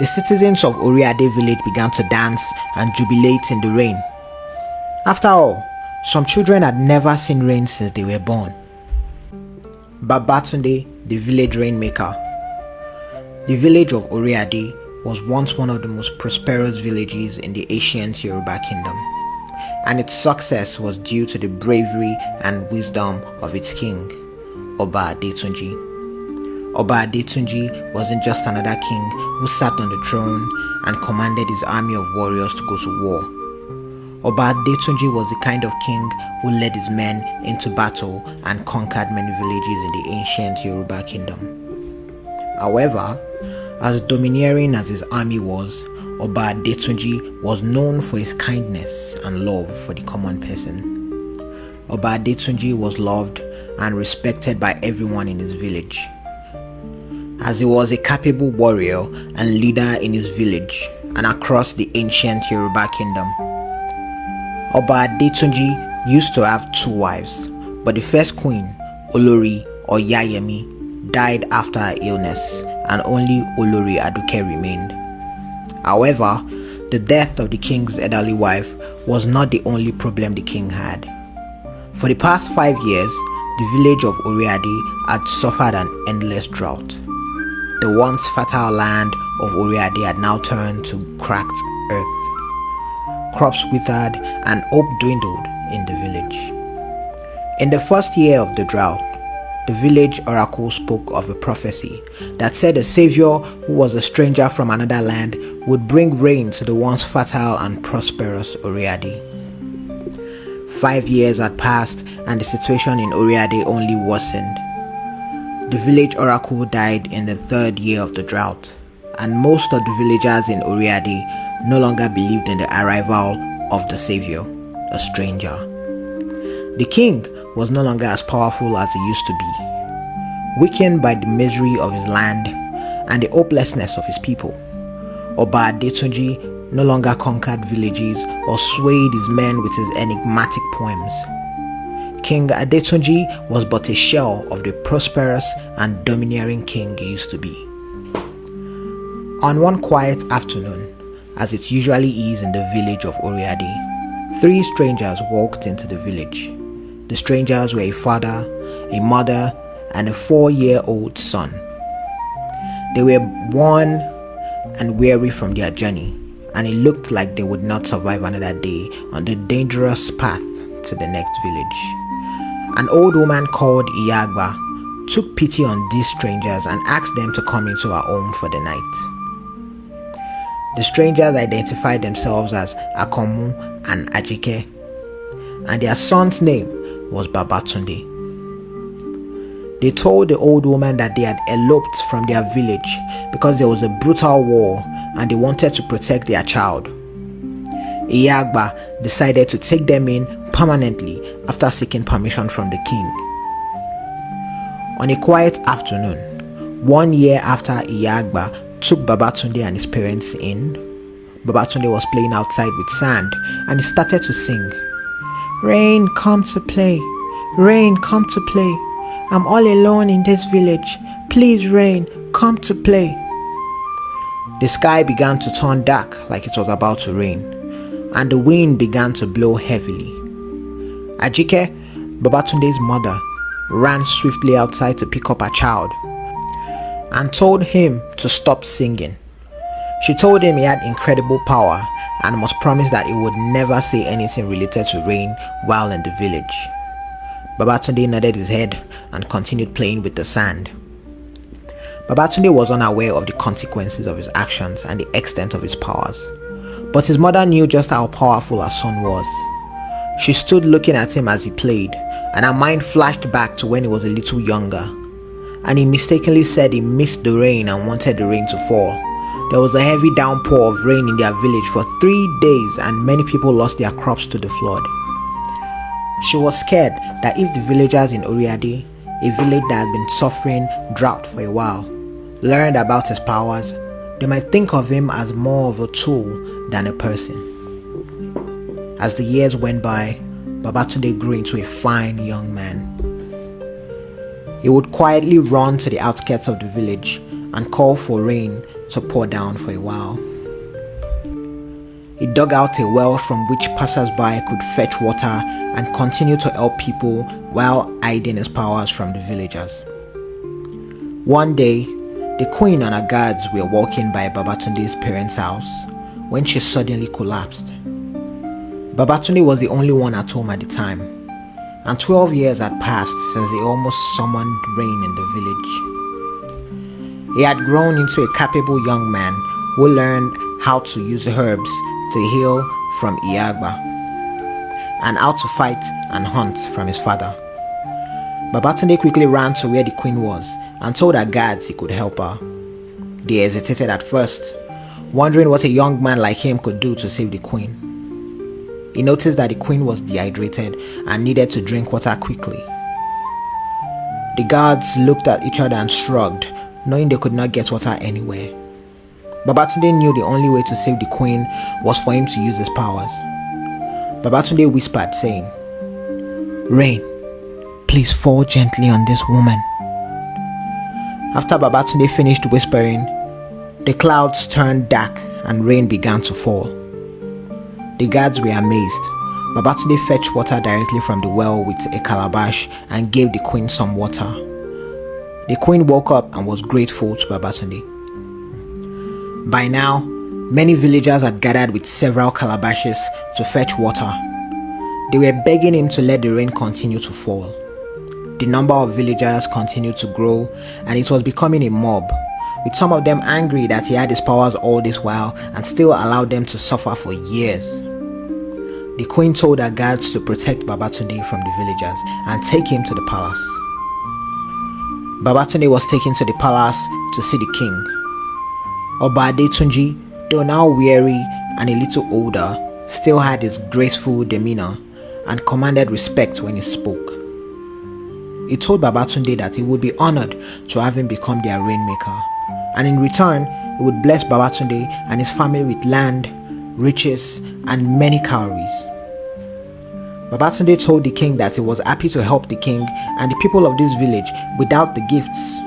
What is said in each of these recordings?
the citizens of Oriade village began to dance and jubilate in the rain. After all, some children had never seen rain since they were born. Babatunde, the village rainmaker. The village of Oriade was once one of the most prosperous villages in the ancient Yoruba kingdom, and its success was due to the bravery and wisdom of its king, Oba Adetunji. Oba Adetunji wasn't just another king who sat on the throne and commanded his army of warriors to go to war. Oba Adetunji was the kind of king who led his men into battle and conquered many villages in the ancient Yoruba kingdom. However, as domineering as his army was, Oba Adetunji was known for his kindness and love for the common person. Oba Adetunji was loved and respected by everyone in his village, as he was a capable warrior and leader in his village and across the ancient Yoruba kingdom. Oba Adetunji used to have 2 wives, but the first queen, Olori or Yayemi, died after her illness, and only Olori Aduke remained. However, the death of the king's elderly wife was not the only problem the king had. For the past 5 years, the village of Oriade had suffered an endless drought. The once fertile land of Oriade had now turned to cracked earth. Crops withered and hope dwindled in the village. In the first year of the drought, the village oracle spoke of a prophecy that said a savior who was a stranger from another land would bring rain to the once fertile and prosperous Oriade. 5 years had passed and the situation in Oriade only worsened. The village oracle died in the 3rd year of the drought, and most of the villagers in Oriade no longer believed in the arrival of the savior, a stranger. The king was no longer as powerful as he used to be. Weakened by the misery of his land and the hopelessness of his people, Oba Adetunji no longer conquered villages or swayed his men with his enigmatic poems. King Adetunji was but a shell of the prosperous and domineering king he used to be. On one quiet afternoon, as it usually is in the village of Oriade, 3 strangers walked into the village. The strangers were a father, a mother, and a 4-year-old son. They were worn and weary from their journey, and it looked like they would not survive another day on the dangerous path to the next village. An old woman called Iyagba took pity on these strangers and asked them to come into her home for the night. The strangers identified themselves as Akomu and Ajike, and their son's name was Babatunde. They told the old woman that they had eloped from their village because there was a brutal war and they wanted to protect their child. Iyagba decided to take them in permanently after seeking permission from the king. On a quiet afternoon, 1 year after Iyagba took Babatunde and his parents in, Babatunde was playing outside with sand and he started to sing, "Rain, come to play. Rain, come to play. I'm all alone in this village. Please, rain, come to play." The sky began to turn dark like it was about to rain, and the wind began to blow heavily. Ajike, Babatunde's mother, ran swiftly outside to pick up her child and told him to stop singing. She told him he had incredible power and must promise that he would never say anything related to rain while in the village. Babatunde nodded his head and continued playing with the sand. Babatunde was unaware of the consequences of his actions and the extent of his powers, but his mother knew just how powerful her son was. She stood looking at him as he played, and her mind flashed back to when he was a little younger, and he mistakenly said he missed the rain and wanted the rain to fall. There was a heavy downpour of rain in their village for 3 days, and many people lost their crops to the flood. She was scared that if the villagers in Oriade, a village that had been suffering drought for a while, learned about his powers, they might think of him as more of a tool than a person. As the years went by, Babatunde grew into a fine young man. He would quietly run to the outskirts of the village and call for rain to pour down for a while. He dug out a well from which passers-by could fetch water and continue to help people while hiding his powers from the villagers. One day, the queen and her guards were walking by Babatunde's parents' house when she suddenly collapsed. Babatunde was the only one at home at the time, and 12 years had passed since he almost summoned rain in the village. He had grown into a capable young man who learned how to use herbs to heal from Iagba and how to fight and hunt from his father. Babatunde quickly ran to where the queen was and told her guards he could help her. They hesitated at first, wondering what a young man like him could do to save the queen. He noticed that the queen was dehydrated and needed to drink water quickly. The guards looked at each other and shrugged, knowing they could not get water anywhere. Babatunde knew the only way to save the queen was for him to use his powers. Babatunde whispered, saying, "Rain, please fall gently on this woman." After Babatunde finished whispering, the clouds turned dark and rain began to fall. The guards were amazed. Babatunde fetched water directly from the well with a calabash and gave the queen some water. The queen woke up and was grateful to Babatunde. By now, many villagers had gathered with several calabashes to fetch water. They were begging him to let the rain continue to fall. The number of villagers continued to grow, and it was becoming a mob, with some of them angry that he had his powers all this while and still allowed them to suffer for years. The queen told her guards to protect Babatunde from the villagers and take him to the palace. Babatunde was taken to the palace to see the king. Oba Adetunji, though now weary and a little older, still had his graceful demeanor and commanded respect when he spoke. He told Babatunde that he would be honored to have him become their rainmaker, and in return, he would bless Babatunde and his family with land, riches, and many cowries. Babatunde told the king that he was happy to help the king and the people of this village without the gifts.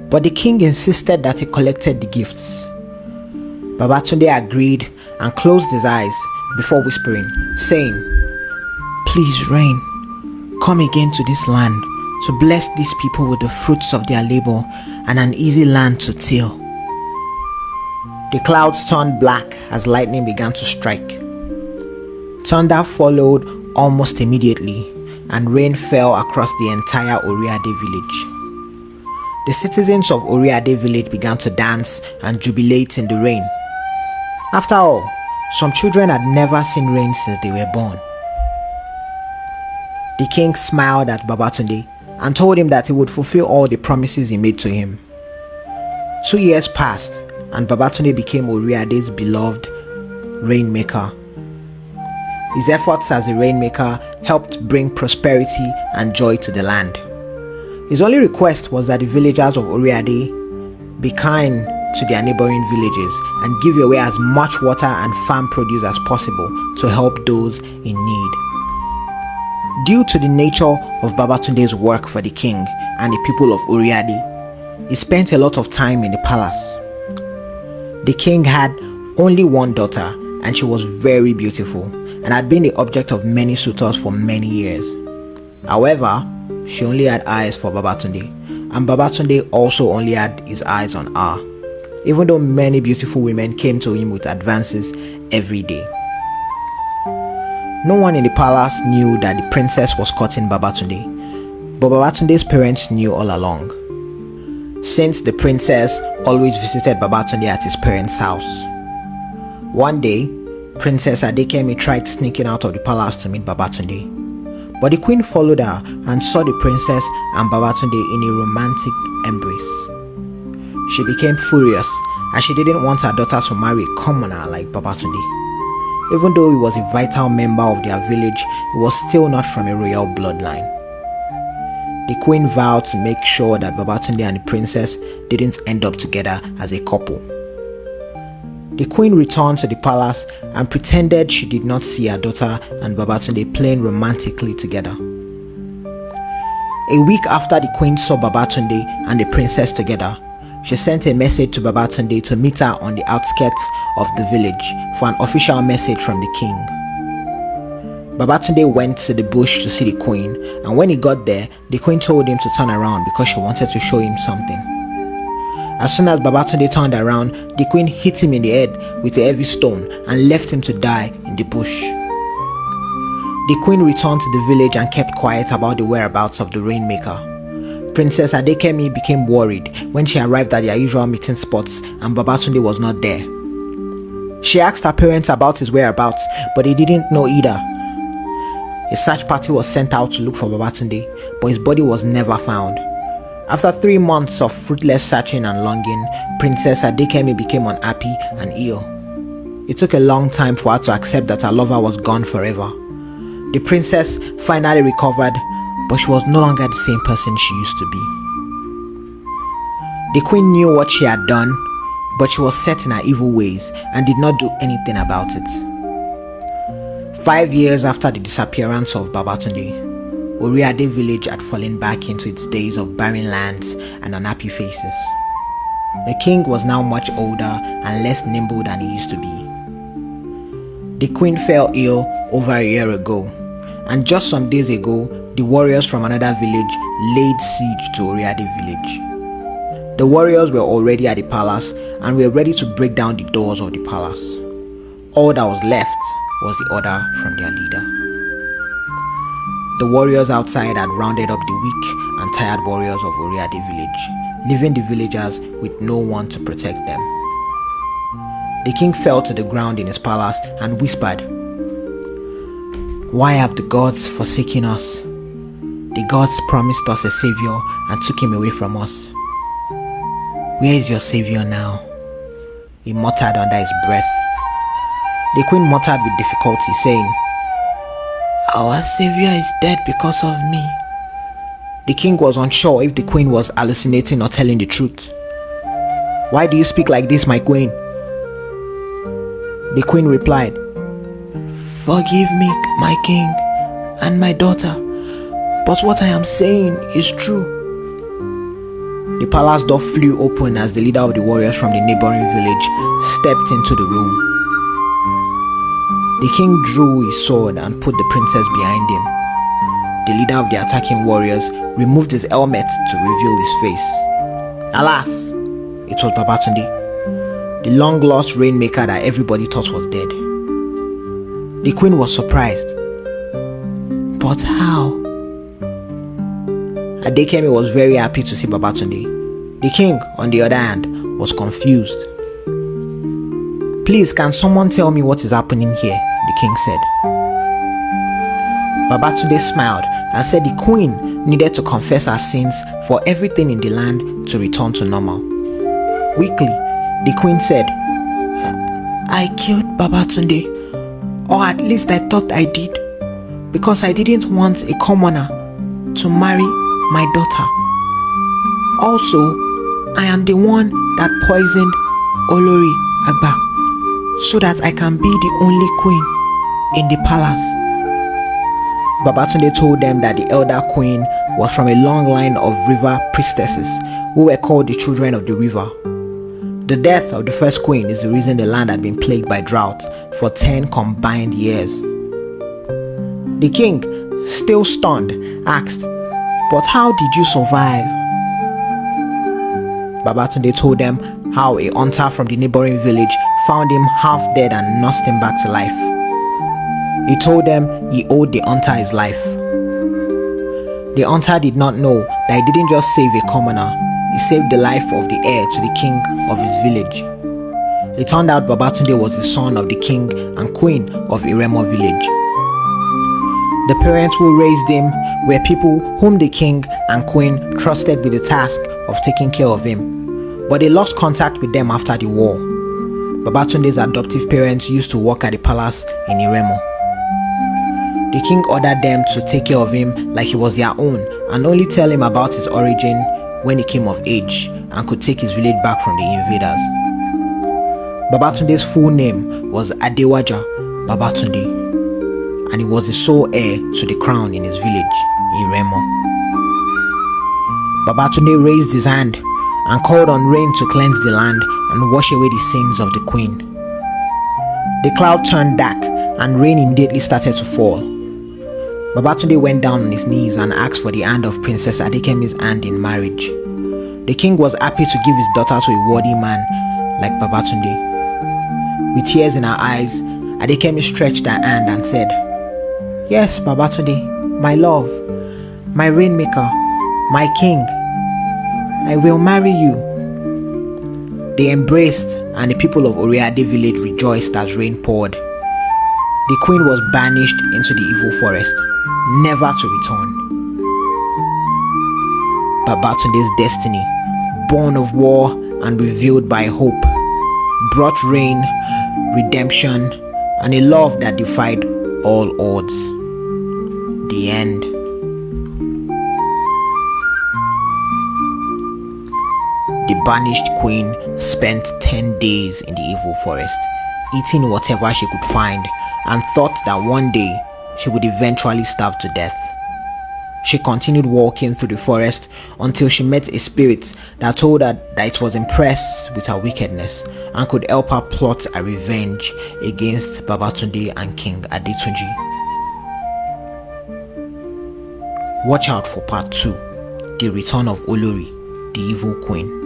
But the king insisted that he collected the gifts. Babatunde agreed and closed his eyes before whispering, saying, "Please, rain, come again to this land to bless these people with the fruits of their labor and an easy land to till." The clouds turned black as lightning began to strike. Thunder followed almost immediately, and rain fell across the entire Oriade village. The citizens of Oriade village began to dance and jubilate in the rain. After all, some children had never seen rain since they were born. The king smiled at Babatunde and told him that he would fulfill all the promises he made to him. 2 years passed, and Babatunde became Oriade's beloved rainmaker. His efforts as a rainmaker helped bring prosperity and joy to the land. His only request was that the villagers of Oriade be kind to their neighboring villages and give away as much water and farm produce as possible to help those in need. Due to the nature of Babatunde's work for the king and the people of Oriade, he spent a lot of time in the palace. The king had only one daughter, and she was very beautiful and had been the object of many suitors for many years. However, she only had eyes for Babatunde, and Babatunde also only had his eyes on her, even though many beautiful women came to him with advances every day. No one in the palace knew that the princess was courting Babatunde, but Babatunde's parents knew all along, since the princess always visited Babatunde at his parents' house. One day, Princess Adekemi tried sneaking out of the palace to meet Babatunde, but the queen followed her and saw the princess and Babatunde in a romantic embrace. She became furious as she didn't want her daughter to marry a commoner like Babatunde. Even though he was a vital member of their village, he was still not from a royal bloodline. The queen vowed to make sure that Babatunde and the princess didn't end up together as a couple. The queen returned to the palace and pretended she did not see her daughter and Babatunde playing romantically together. A week after the queen saw Babatunde and the princess together, she sent a message to Babatunde to meet her on the outskirts of the village for an official message from the king. Babatunde went to the bush to see the queen, and when he got there, the queen told him to turn around because she wanted to show him something. As soon as Babatunde turned around, the queen hit him in the head with a heavy stone and left him to die in the bush. The queen returned to the village and kept quiet about the whereabouts of the Rainmaker. Princess Adekemi became worried when she arrived at their usual meeting spots and Babatunde was not there. She asked her parents about his whereabouts, but they didn't know either. A search party was sent out to look for Babatunde, but his body was never found. After 3 months of fruitless searching and longing, Princess Adekemi became unhappy and ill. It took a long time for her to accept that her lover was gone forever. The princess finally recovered, but she was no longer the same person she used to be. The queen knew what she had done, but she was set in her evil ways and did not do anything about it. 5 years after the disappearance of Babatunde, Oriade village had fallen back into its days of barren lands and unhappy faces. The king was now much older and less nimble than he used to be. The queen fell ill over a year ago, and just some days ago, the warriors from another village laid siege to Oriade village. The warriors were already at the palace and were ready to break down the doors of the palace. All that was left was the order from their leader. The warriors outside had rounded up the weak and tired warriors of Oriade village, leaving the villagers with no one to protect them. The king fell to the ground in his palace and whispered, "Why have the gods forsaken us? The gods promised us a savior and took him away from us. Where is your savior now?" He muttered under his breath. The queen muttered with difficulty, saying, "Our savior is dead because of me." The king was unsure if the queen was hallucinating or telling the truth. "Why do you speak like this, my queen?" The queen replied, "Forgive me, my king and my daughter, but what I am saying is true." The palace door flew open as the leader of the warriors from the neighboring village stepped into the room. The king drew his sword and put the princess behind him. The leader of the attacking warriors removed his helmet to reveal his face. Alas, it was Babatunde, the long-lost rainmaker that everybody thought was dead. The queen was surprised. But how? Adekemi was very happy to see Babatunde. The king, on the other hand, was confused. "Please, can someone tell me what is happening here?" the king said. Babatunde smiled and said the queen needed to confess her sins for everything in the land to return to normal. Weakly, the queen said, "I killed Babatunde, or at least I thought I did, because I didn't want a commoner to marry my daughter. Also, I am the one that poisoned Olori Agba, so that I can be the only queen in the palace." Babatunde told them that the elder queen was from a long line of river priestesses who were called the children of the river. The death of the first queen is the reason the land had been plagued by drought for 10 combined years. The king, still stunned, asked, "But how did you survive?" Babatunde told them how a hunter from the neighboring village found him half dead and nursed him back to life. He told them he owed the hunter his life. The hunter did not know that he didn't just save a commoner, he saved the life of the heir to the king of his village. It turned out Babatunde was the son of the king and queen of Iremo village. The parents who raised him were people whom the king and queen trusted with the task of taking care of him, but they lost contact with them after the war. Babatunde's adoptive parents used to work at the palace in Iremo. The king ordered them to take care of him like he was their own and only tell him about his origin when he came of age and could take his village back from the invaders. Babatunde's full name was Adewaja Babatunde, and he was the sole heir to the crown in his village, Iremo. Babatunde raised his hand and called on rain to cleanse the land and wash away the sins of the queen. The cloud turned dark and rain immediately started to fall. Babatunde went down on his knees and asked for the hand of Princess Adekemi's hand in marriage. The king was happy to give his daughter to a worthy man like Babatunde. With tears in her eyes, Adekemi stretched her hand and said, "Yes, Babatunde, my love, my rainmaker, my king, I will marry you." They embraced, and the people of Oreade village rejoiced as rain poured. The queen was banished into the evil forest, never to return. Babatunde's destiny, born of war and revealed by hope, brought rain, redemption, and a love that defied all odds. The end. The banished queen spent 10 days in the evil forest, eating whatever she could find, and thought that one day she would eventually starve to death. She continued walking through the forest until she met a spirit that told her that it was impressed with her wickedness and could help her plot a revenge against Babatunde and King Adetunji. Watch out for part 2, The Return of Olori, the Evil Queen.